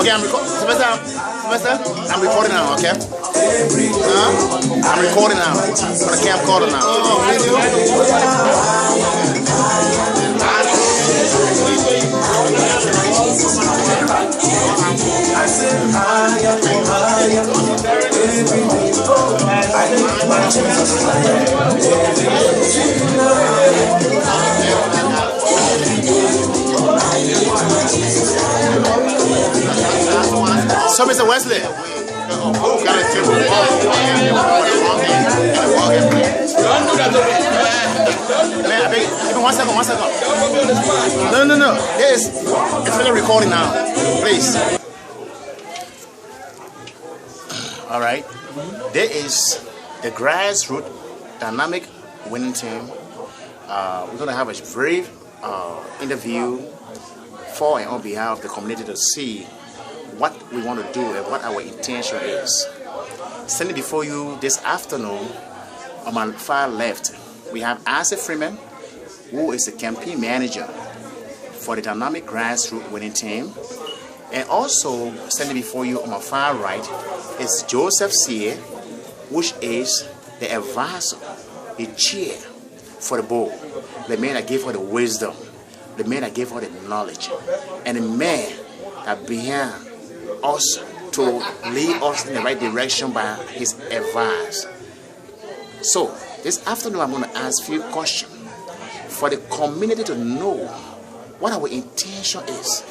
Okay, I'm recording. Semester, I'm recording now, okay? I'm recording now. On the camcorder now. So, Mr. Wesley, one second. No. It's really recording now. Please. All right. There is the grassroots dynamic winning team. We're going to have a brief interview for and on behalf of the community to see what we want to do and what our intention is. Standing before you this afternoon, on my far left, we have Isaac Freeman, who is the campaign manager for the dynamic grassroots winning team. And also standing before you on my far right is Joseph Sear, which is the advisor, the chair for the board, the man that gave her the wisdom, the man that gave her the knowledge, and the man that behind us to lead us in the right direction by his advice. So this afternoon I'm going to ask a few questions for the community to know what our intention is.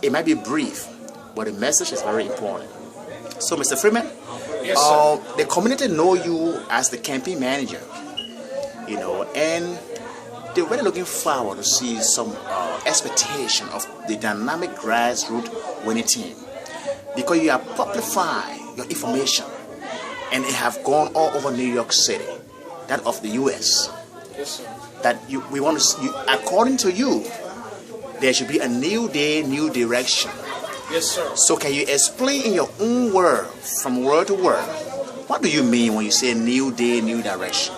It might be brief, but the message is very important. So, Mr. Freeman, yes, the community know you as the campaign manager, you know, and they're really looking forward to see some expectation of the dynamic grassroots winning team, because you have publicified your information and it have gone all over New York City, that of the U.S. Yes, sir. That we want to, according to you, there should be a new day, new direction. Yes, sir. So can you explain in your own word, from word to word, what do you mean when you say new day, new direction?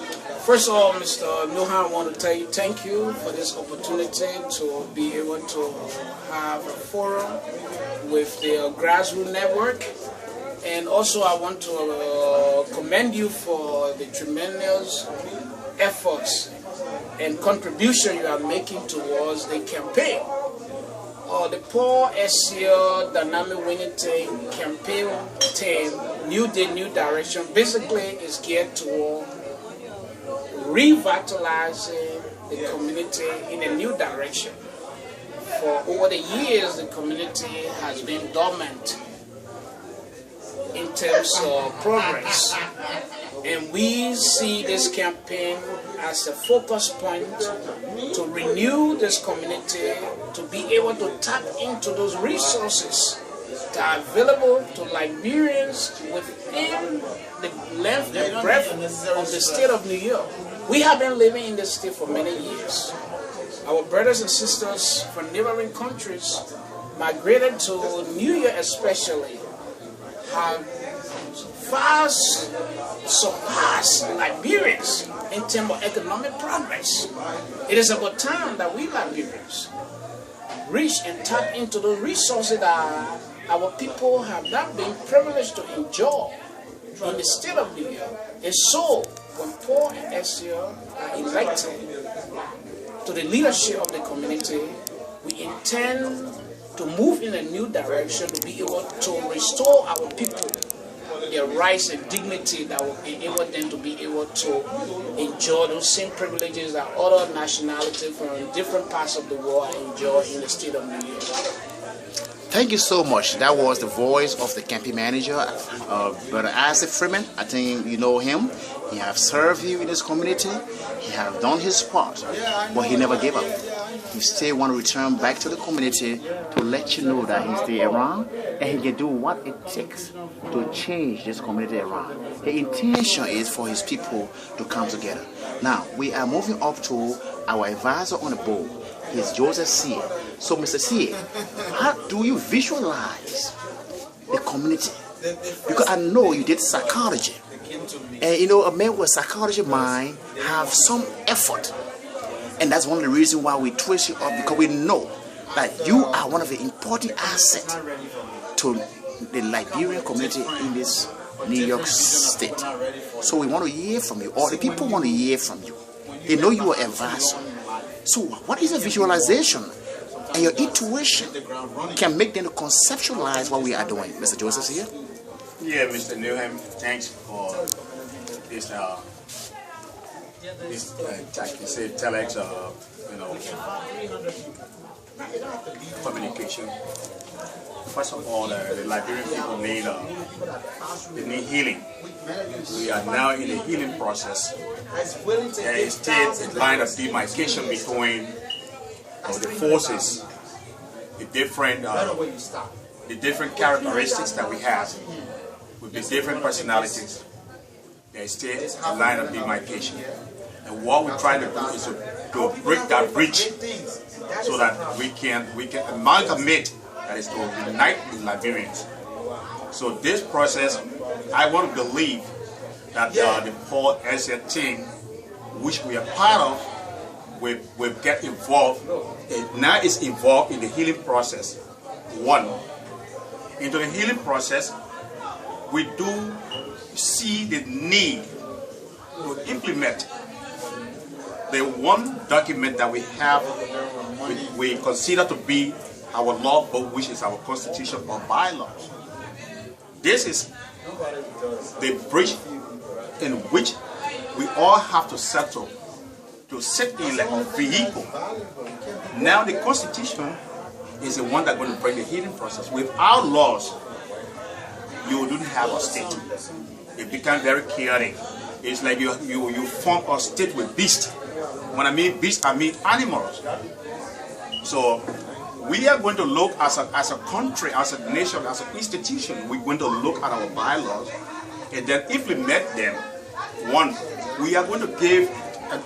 First of all, Mr. Nohan, I want to tell you thank you for this opportunity to be able to have a forum with the Grassroots Network. And also I want to commend you for the tremendous efforts and contribution you are making towards the campaign. The Paul SCL Dynamic Winning Team campaign team, New Day, New Direction, basically is geared toward revitalizing the community in a new direction. For over the years, the community has been dormant in terms of progress. And we see this campaign as a focus point to renew this community, to be able to tap into those resources that are available to Liberians within the length and breadth of the state of New York. We have been living in this state for many years. Our brothers and sisters from neighboring countries migrated to New York especially, have fast surpassed Liberians in terms of economic progress. It is about time that we Liberians reach and tap into those resources that our people have not been privileged to enjoy in the state of New York. And so, when Paul and SCL are elected to the leadership of the community, we intend to move in a new direction to be able to restore our people their rights and dignity that will enable them to be able to enjoy those same privileges that other nationalities from different parts of the world enjoy in the state of New York. Thank you so much. That was the voice of the campaign manager, Brother Isaac Freeman. I think you know him. He has served you in this community. He has done his part, but he never gave up. He still want to return back to the community to let you know that he's still around and he can do what it takes to change this community around. The intention is for his people to come together. Now, we are moving up to our advisor on the board. He's Joseph Sear. So, Mr. Sear, how do you visualize the community? Because I know you did psychology. And you know, a man with a psychology mind have some effort. And that's one of the reasons why we twist you up, because we know that you are one of the important assets to the Liberian community in this New York State. So we want to hear from you, or the people want to hear from you. They know you are a advisor. So what is a visualization? And your intuition can make them conceptualize what we are doing. Mr. Joseph here? Yeah, Mr. Newham, thanks for this, like you said, telex, communication. First of all, the Liberian people need healing. We are now in the healing process. There is still a line of demarcation between the forces, the different characteristics that we have, with the different personalities. There is still a line of demarcation. And what we're trying to do is to break that bridge so that we can amalgamate, that is to unite the Liberians. So this process, I want to believe that the Paul Ezra team, which we are part of, will get involved. Now is involved in the healing process. One, into the healing process, we do see the need to implement the one document that we have, we consider to be our law book, which is our constitution or bylaws. This is the bridge in which we all have to settle to sit in like a vehicle. Now the constitution is the one that's going to bring the healing process. Without laws, you don't have a state. It becomes very chaotic. It's like you form a state with beasts. When I mean beasts, I mean animals. So we are going to look as a country, as a nation, as an institution, we're going to look at our bylaws and then implement them. One, we are going to give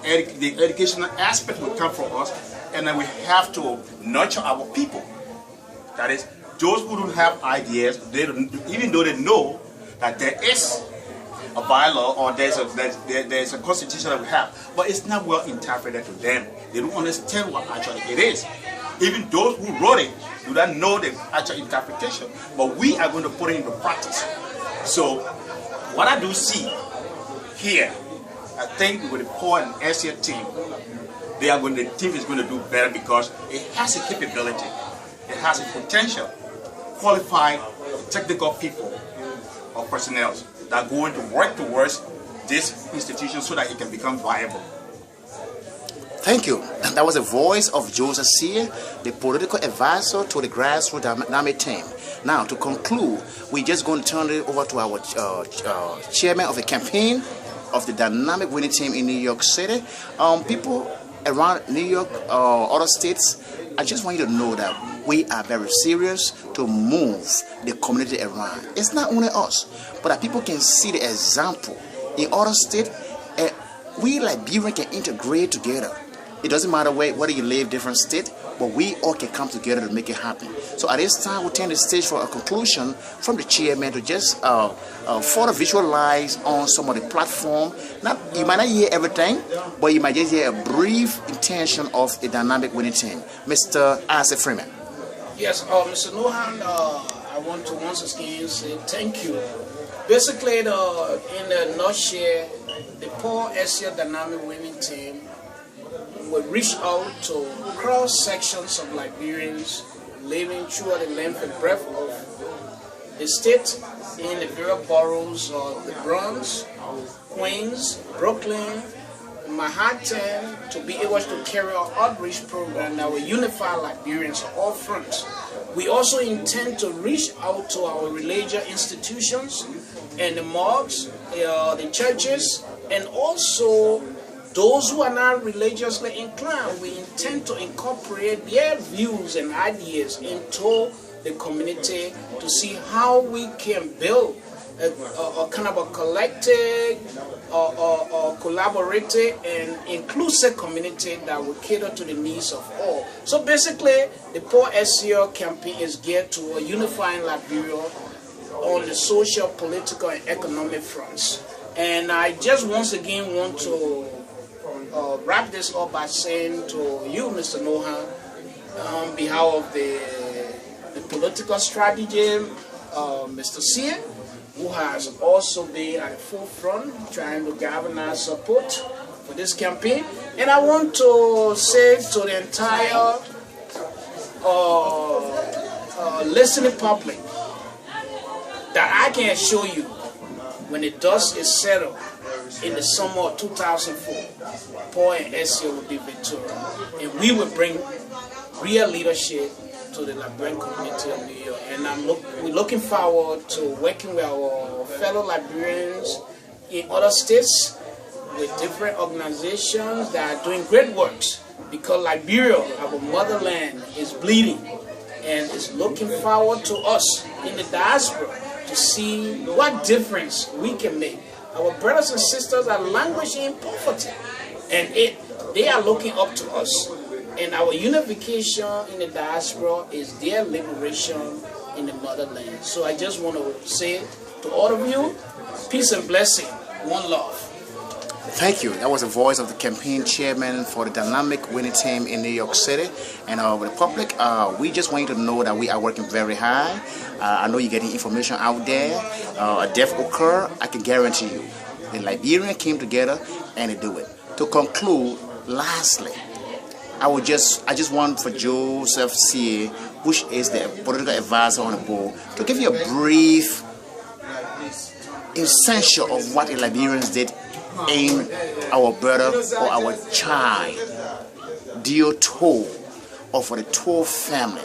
the educational aspect will come from us, and then we have to nurture our people. That is, those who don't have ideas, even though they know that there is a bylaw or there's a constitution that we have, but it's not well interpreted to them. They don't understand what actually it is. Even those who wrote it do not know the actual interpretation, but we are going to put it into practice. So what I do see here, I think with the Paul and Asia team, the team is going to do better because it has a capability, it has a potential, qualified technical people or personnel that are going to work towards this institution so that it can become viable. Thank you. That was the voice of Joseph Sear, the political advisor to the grassroots dynamic team. Now, to conclude, we're just going to turn it over to our chairman of the campaign of the dynamic winning team in New York City. People around New York, other states, I just want you to know that we are very serious to move the community around. It's not only us, but that people can see the example in other states. We Liberians can integrate together. It doesn't matter whether you live different state, but we all can come together to make it happen. So at this time, we'll turn the stage for a conclusion from the chairman to just further visualize on some of the platform. You might not hear everything, but you might just hear a brief intention of a dynamic winning team. Mr. Isaac Freeman. Yes, Mr. Nohan, I want to once again say thank you. Basically, in a nutshell, the Paul Asia Dynamic Winning Team will reach out to cross sections of Liberians living throughout the length and breadth of the state in the various boroughs of the Bronx, Queens, Brooklyn, Manhattan, to be able to carry out outreach program that will unify Liberians on all fronts. We also intend to reach out to our religious institutions and the mosques, the churches, and also those who are not religiously inclined. We intend to incorporate their views and ideas into the community to see how we can build a kind of a collective, collaborative and inclusive community that will cater to the needs of all. So basically, the Paul SCO campaign is geared to unifying Liberia on the social, political, and economic fronts. And I just once again want to wrap this up by saying to you, Mr. Nohan, on behalf of the political strategy, Mr. Sia, who has also been at the forefront trying to galvanize support for this campaign. And I want to say to the entire listening public that I can assure you, when the dust is settled in the summer of 2004, Paul and Essie will be victorious, and we will bring real leadership to the Liberian community of New York. And we're looking forward to working with our fellow Liberians in other states with different organizations that are doing great works, because Liberia, our motherland, is bleeding and is looking forward to us in the diaspora to see what difference we can make. Our brothers and sisters are languishing in poverty, and they are looking up to us. And our unification in the diaspora is their liberation in the motherland. So I just want to say to all of you, peace and blessing, one love. Thank you. That was the voice of the campaign chairman for the dynamic winning team in New York City. And the public, we just want you to know that we are working very hard. I know you're getting information out there. A death occur, I can guarantee you. The Liberian came together and they do it. To conclude, lastly, I just want for Joseph C., which is the political advisor on the board, to give you a brief essential of what the Liberians did in our brother or our child, Dioh, or for the Toh family.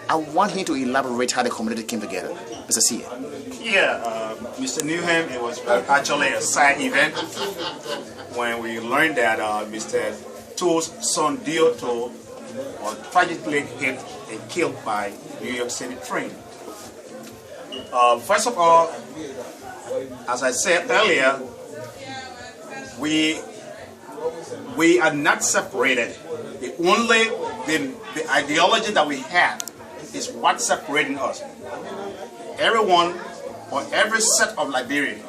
I want him to elaborate how the community came together. Mr. C. Yeah, Mr. Newham, it was actually a side event when we learned that Mr. Toh's son Dioh was tragically hit and killed by New York City train. First of all, as I said earlier, we are not separated. The ideology that we have is what's separating us. Everyone or every set of Liberian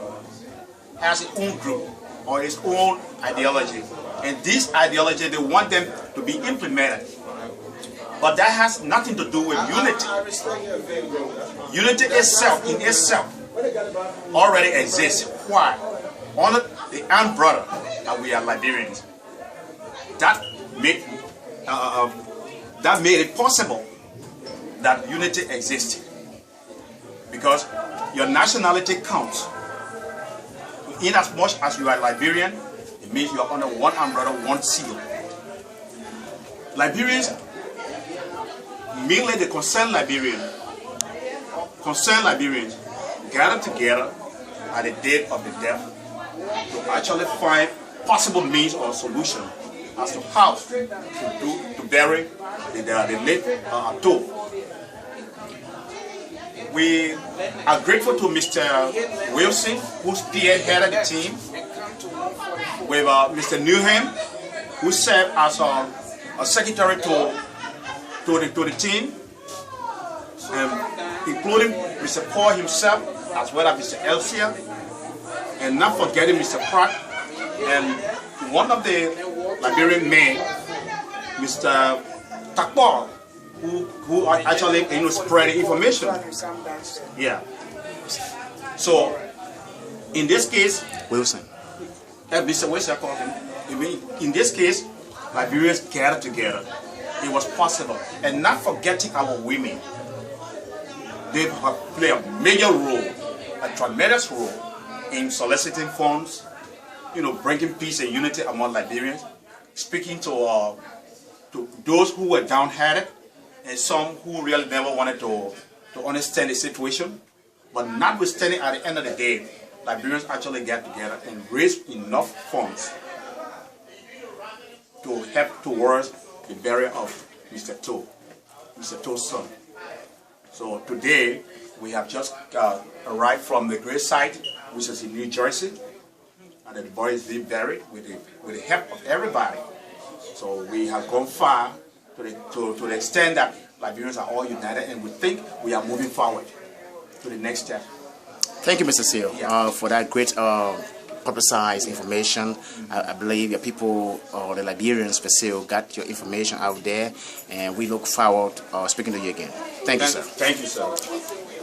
has its own group or its own ideology, and this ideology they want them to be implemented. But that has nothing to do with unity. Unity itself, in itself, already exists. Why? Under the umbrella that we are Liberians. That made it possible that unity exists. Because your nationality counts. In as much as you are Liberian, it means you are under one umbrella, one seal. Liberians, mainly the concerned Liberians, gather together at the date of the death to actually find possible means or solution as to how to bury the late Toh. We are grateful to Mr. Wilson, who spearheaded the team, with Mr. Newham, who served as a secretary to the team, including Mr. Paul himself, as well as Mr. Elsia, and not forgetting Mr. Pratt, and one of the Liberian men, Mr. Takbor, who are actually spreading information. Yeah. So, in this case, Wilson. Mr. Wilson called him. In this case, Liberians gathered together. It was possible, and not forgetting our women. They play a major role, a tremendous role, in soliciting funds, bringing peace and unity among Liberians, speaking to those who were downhearted, and some who really never wanted to understand the situation. But notwithstanding, at the end of the day, Liberians actually get together and raise enough funds to help towards the burial of Mr. Toh's son. So today, we have just arrived from the grave site, which is in New Jersey, and the body is being buried with the help of everybody. So we have gone far to the extent that Liberians are all united, and we think we are moving forward to the next step. Thank you, Mr. Seal, for that great publicized information. I believe your people, or the Liberians per se, got your information out there, and we look forward to speaking to you again. Thank you, sir. Thank you, sir.